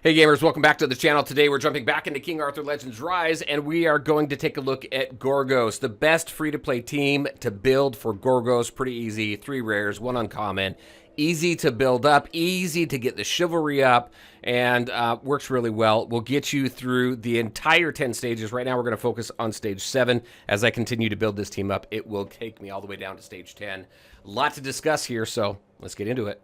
Hey gamers, welcome back to the channel. Today we're jumping back into King Arthur Legends Rise, and we are going to take a look at Gorgos, the best free-to-play team to build for Gorgos. Pretty easy, 3 rares, 1 uncommon, easy to build up, easy to get the chivalry up, and works really well. We'll get you through the entire 10 stages. Right now we're going to focus on stage 7. As I continue to build this team up, it will take me all the way down to stage 10. A lot to discuss here, so let's get into it.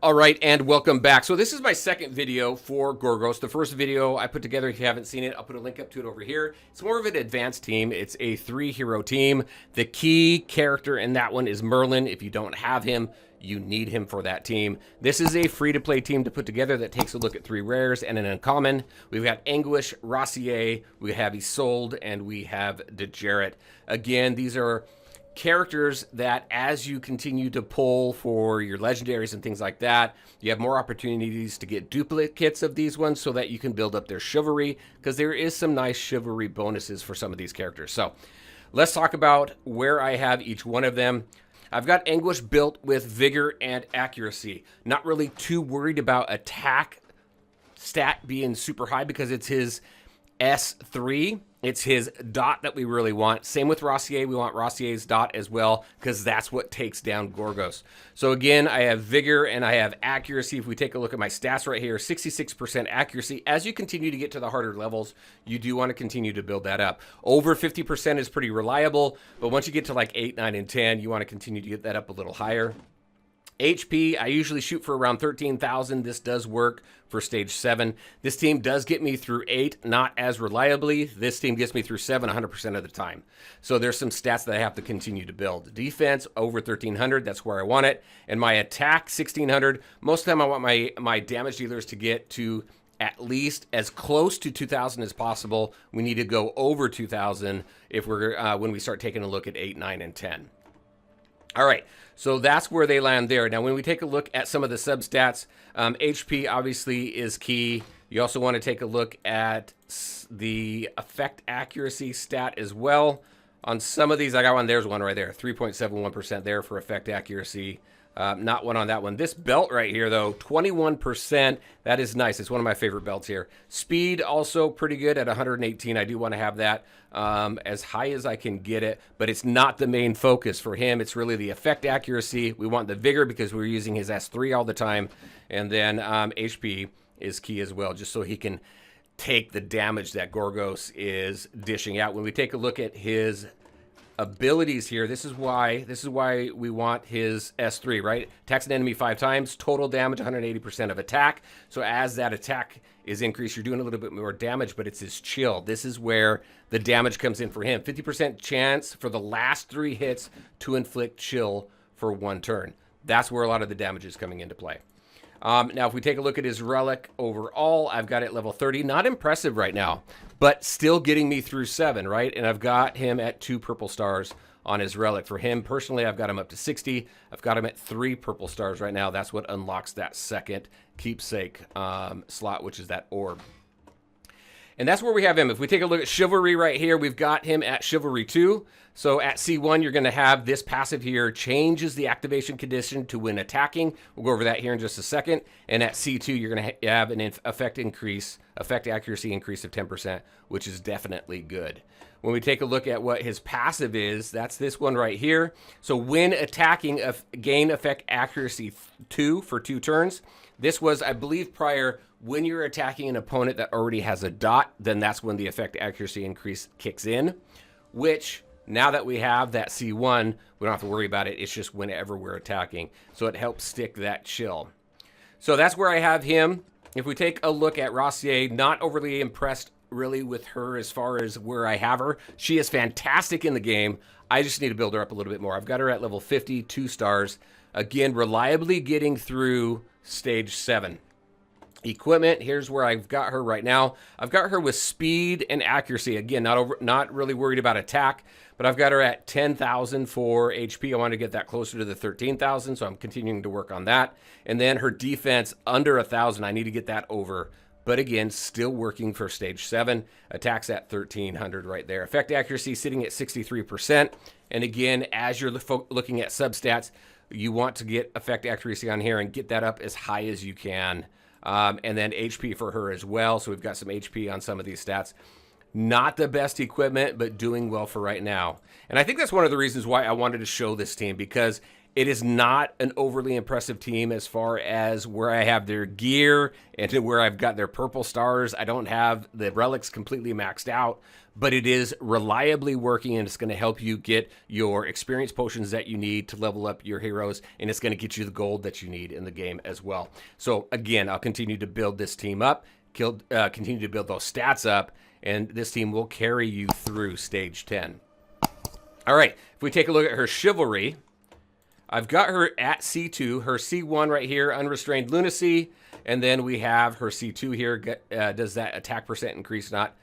All right, and welcome back. So this is my second video for Gorgos. The first video I put together, if you haven't seen it, I'll put a link up to it over here. It's more of an advanced team. It's a 3-hero team. The key character in that one is Merlin. If you don't have him, you need him for that team. This is a free-to-play team to put together that takes a look at 3 rares and an uncommon. We've got Anguish, Rosier, we have Isold, and we have Djerit. Again, these are characters that as you continue to pull for your legendaries and things like that, you have more opportunities to get duplicates of these ones so that you can build up their chivalry, because there is some nice chivalry bonuses for some of these characters. So let's talk about where I have each one of them. I've got Anguish built with vigor and accuracy. Not really too worried about attack stat being super high because it's his S3. It's his dot that we really want. Same with Rosier. We want Rosier's dot as well because that's what takes down Gorgos. So again, I have vigor and I have accuracy. If we take a look at my stats right here, 66% accuracy. As you continue to get to the harder levels, you do want to continue to build that up. Over 50% is pretty reliable, but once you get to like 8, 9, and 10, you want to continue to get that up a little higher. HP, I usually shoot for around 13,000. This does work for stage 7. This team does get me through 8, not as reliably. This team gets me through 7 100% of the time. So there's some stats that I have to continue to build. Defense, over 1,300. That's where I want it. And my attack, 1,600. Most of the time I want my damage dealers to get to at least as close to 2,000 as possible. We need to go over 2,000 if we're when we start taking a look at 8, 9, and 10. All right, so that's where they land there. Now, when we take a look at some of the substats, HP obviously is key. You also want to take a look at the effect accuracy stat as well. On some of these, I got one. There's one right there, 3.71% there for effect accuracy. Not one on that one. This belt right here, though, 21%. That is nice. It's one of my favorite belts here. Speed also pretty good at 118. I do want to have that as high as I can get it, but it's not the main focus for him. It's really the effect accuracy. We want the vigor because we're using his S3 all the time. And then HP is key as well, just so he can take the damage that Gorgos is dishing out. When we take a look at his abilities here, this is why we want his S3, right? Attacks an enemy 5 times, total damage 180% of attack. So as that attack is increased, you're doing a little bit more damage, but it's his chill. This is where the damage comes in for him. 50% chance for the last 3 hits to inflict chill for 1 turn. That's where a lot of the damage is coming into play. Now, if we take a look at his relic overall, I've got it level 30. Not impressive right now, but still getting me through 7, right? And I've got him at 2 purple stars on his relic. For him, personally, I've got him up to 60. I've got him at 3 purple stars right now. That's what unlocks that second keepsake slot, which is that orb. And that's where we have him. If we take a look at Chivalry right here, we've got him at Chivalry 2. So at C1, you're going to have this passive here, changes the activation condition to when attacking. We'll go over that here in just a second. And at C2, you're going to have an effect accuracy increase of 10%, which is definitely good. When we take a look at what his passive is, that's this one right here. So when attacking, gain effect accuracy 2 for 2 turns. This was, I believe, prior. When you're attacking an opponent that already has a dot, then that's when the effect accuracy increase kicks in, which now that we have that C1, we don't have to worry about it. It's just whenever we're attacking. So it helps stick that chill. So that's where I have him. If we take a look at Rosier, not overly impressed really with her as far as where I have her. She is fantastic in the game. I just need to build her up a little bit more. I've got her at level 50, 2 stars. Again, reliably getting through stage 7. Equipment, here's where I've got her right now. I've got her with speed and accuracy. Again, not really worried about attack, but I've got her at 10,000 for HP. I want to get that closer to the 13,000, so I'm continuing to work on that. And then her defense under 1,000. I need to get that over but again, still working for stage 7. Attacks at 1300 right there. Effect accuracy sitting at 63%. And again, as you're looking at substats, you want to get effect accuracy on here and get that up as high as you can. And then HP for her as well. So we've got some HP on some of these stats. Not the best equipment, but doing well for right now. And I think that's one of the reasons why I wanted to show this team, because it is not an overly impressive team as far as where I have their gear and where I've got their purple stars. I don't have the relics completely maxed out, but it is reliably working, and it's going to help you get your experience potions that you need to level up your heroes, and it's going to get you the gold that you need in the game as well. So again, I'll continue to build this team up, continue to build those stats up, and this team will carry you through stage 10. All right, if we take a look at her chivalry, I've got her at C2, her C1 right here, Unrestrained Lunacy, and then we have her C2 here. Does that attack percent increase? Not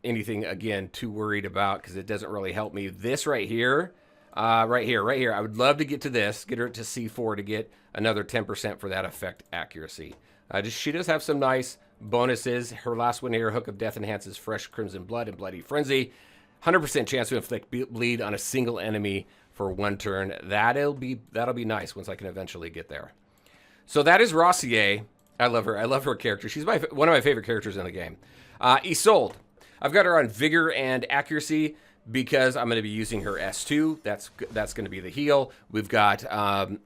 anything, again, too worried about, because it doesn't really help me. This right here, right here, I would love to get to this, get her to C4 to get another 10% for that effect accuracy. She does have some nice bonuses. Her last one here, Hook of Death, enhances Fresh Crimson Blood and Bloody Frenzy. 100% chance to inflict bleed on a single enemy for 1 turn. That'll be nice once I can eventually get there. So that is Rosier. I love her. I love her character. She's one of my favorite characters in the game. Isold. I've got her on Vigor and Accuracy because I'm going to be using her S2. That's going to be the heal. We've got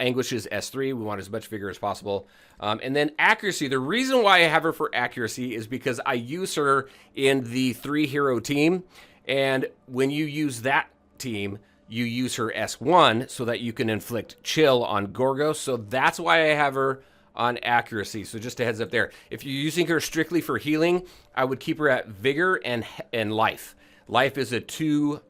Anguish's S3. We want as much Vigor as possible. And then Accuracy. The reason why I have her for Accuracy is because I use her in the 3-hero team. And when you use that team, you use her S1 so that you can inflict chill on Gorgos. So that's why I have her on Accuracy. So just a heads up there. If you're using her strictly for healing, I would keep her at Vigor and Life. Life is a 2-piece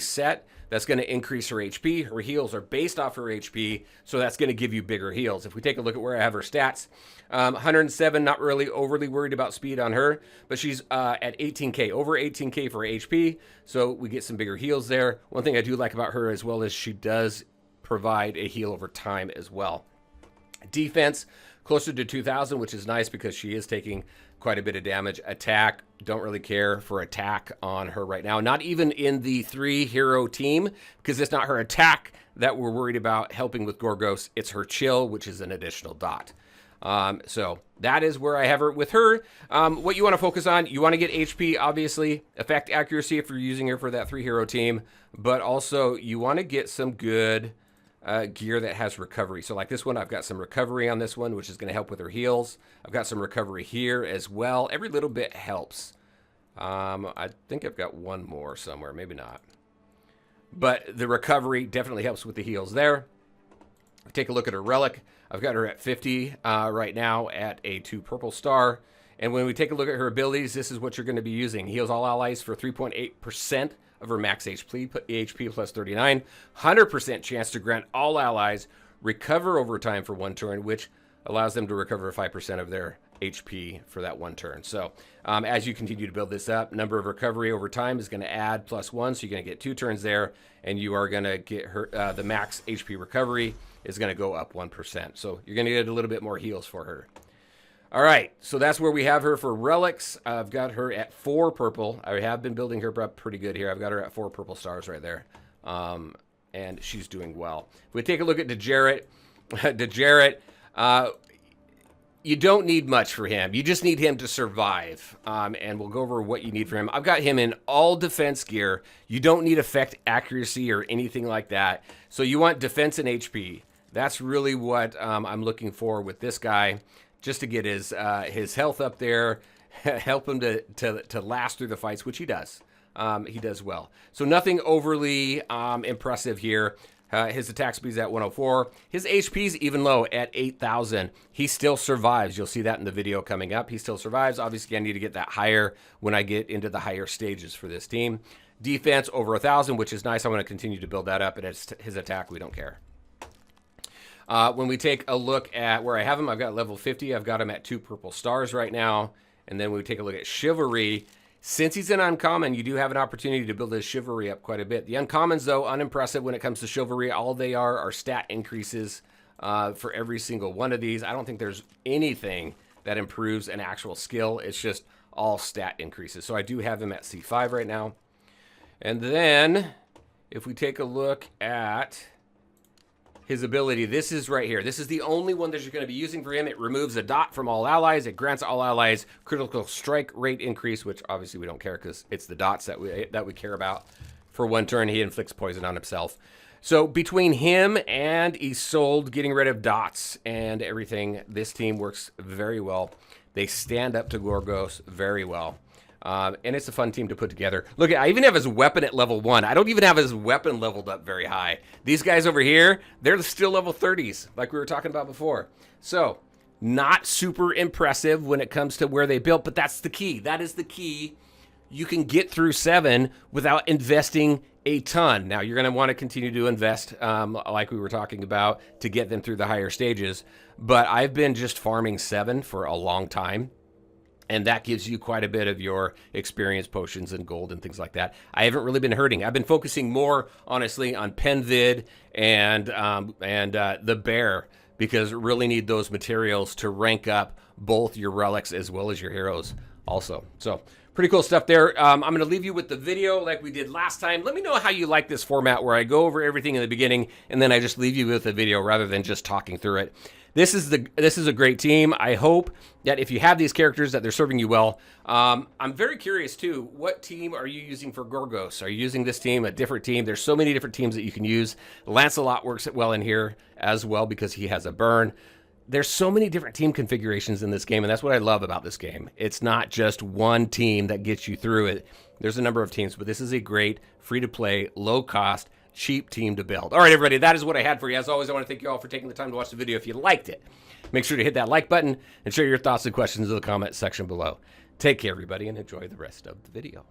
set. That's going to increase her HP. Her heals are based off her HP, so that's going to give you bigger heals. If we take a look at where I have her stats, 107, not really overly worried about speed on her, but she's at 18k, over 18k for HP, so we get some bigger heals there. One thing I do like about her as well is she does provide a heal over time as well. Defense, closer to 2,000, which is nice because she is taking quite a bit of damage. Attack, don't really care for attack on her right now. Not even in the 3-hero team, because it's not her attack that we're worried about helping with Gorgos. It's her chill, which is an additional dot. So that is where I have her. With her, what you want to focus on, you want to get HP, obviously, effect accuracy if you're using her for that 3-hero team, but also you want to get some good gear that has recovery. So like this one, I've got some recovery on this one, which is going to help with her heals. I've got some recovery here as well. Every little bit helps. I think I've got one more somewhere, maybe not. But the recovery definitely helps with the heals there. Take a look at her relic. I've got her at 50 right now at a 2 purple star. And when we take a look at her abilities, this is what you're going to be using. Heals all allies for 3.8% of her max HP plus 39. 100% chance to grant all allies recover over time for 1 turn, which allows them to recover 5% of their HP for that 1 turn. So as you continue to build this up, number of recovery over time is going to add +1, so you're going to get 2 turns there, and you are going to get her the max HP recovery is going to go up 1%. So you're going to get a little bit more heals for her. All right, so that's where we have her for relics. I've got her at 4 purple. I have been building her up pretty good here. I've got her at 4 purple stars right there, and she's doing well. If we take a look at Djerit, you don't need much for him. You just need him to survive, and we'll go over what you need for him. I've got him in all defense gear. You don't need effect accuracy or anything like that. So you want defense and HP. That's really what I'm looking for with this guy, just to get his health up there, help him to last through the fights, which he does. He does well. So nothing overly impressive here. His attack speed's at 104. His HP's even low at 8,000. He still survives. You'll see that in the video coming up. He still survives. Obviously, I need to get that higher when I get into the higher stages for this team. Defense over 1,000, which is nice. I want to continue to build that up. And his attack, we don't care. When we take a look at where I have him, I've got level 50. I've got him at 2 purple stars right now. And then when we take a look at chivalry, since he's an uncommon, you do have an opportunity to build his chivalry up quite a bit. The uncommons, though, unimpressive when it comes to chivalry. All they are stat increases for every single one of these. I don't think there's anything that improves an actual skill. It's just all stat increases. So I do have him at C5 right now. And then if we take a look at his ability, this is right here. This is the only one that you're going to be using for him. It removes a dot from all allies. It grants all allies critical strike rate increase, which obviously we don't care because it's the dots that we care about. For 1 turn, he inflicts poison on himself. So between him and Isold getting rid of dots and everything, this team works very well. They stand up to Gorgos very well. And it's a fun team to put together. Look, I even have his weapon at level 1. I don't even have his weapon leveled up very high. These guys over here, they're still level 30s, like we were talking about before. So, not super impressive when it comes to where they built, but that's the key. That is the key. You can get through 7 without investing a ton. Now, you're going to want to continue to invest, like we were talking about, to get them through the higher stages. But I've been just farming 7 for a long time. And that gives you quite a bit of your experience potions and gold and things like that. I haven't really been hurting. I've been focusing more, honestly, on Penvid and the bear, because really need those materials to rank up both your relics as well as your heroes also. So pretty cool stuff there. I'm going to leave you with the video like we did last time. Let me know how you like this format where I go over everything in the beginning and then I just leave you with a video rather than just talking through it. This is a great team. I hope that if you have these characters that they're serving you well. I'm very curious too, what team are you using for Gorgos? Are you using this team, a different team? There's so many different teams that you can use. Lancelot works well in here as well because he has a burn. There's so many different team configurations in this game, and that's what I love about this game. It's not just one team that gets you through it. There's a number of teams, but this is a great, free-to-play, low-cost, cheap team to build. All right, everybody, that is what I had for you. As always, I want to thank you all for taking the time to watch the video. If you liked it, make sure to hit that like button and share your thoughts and questions in the comment section below. Take care, everybody, and enjoy the rest of the video.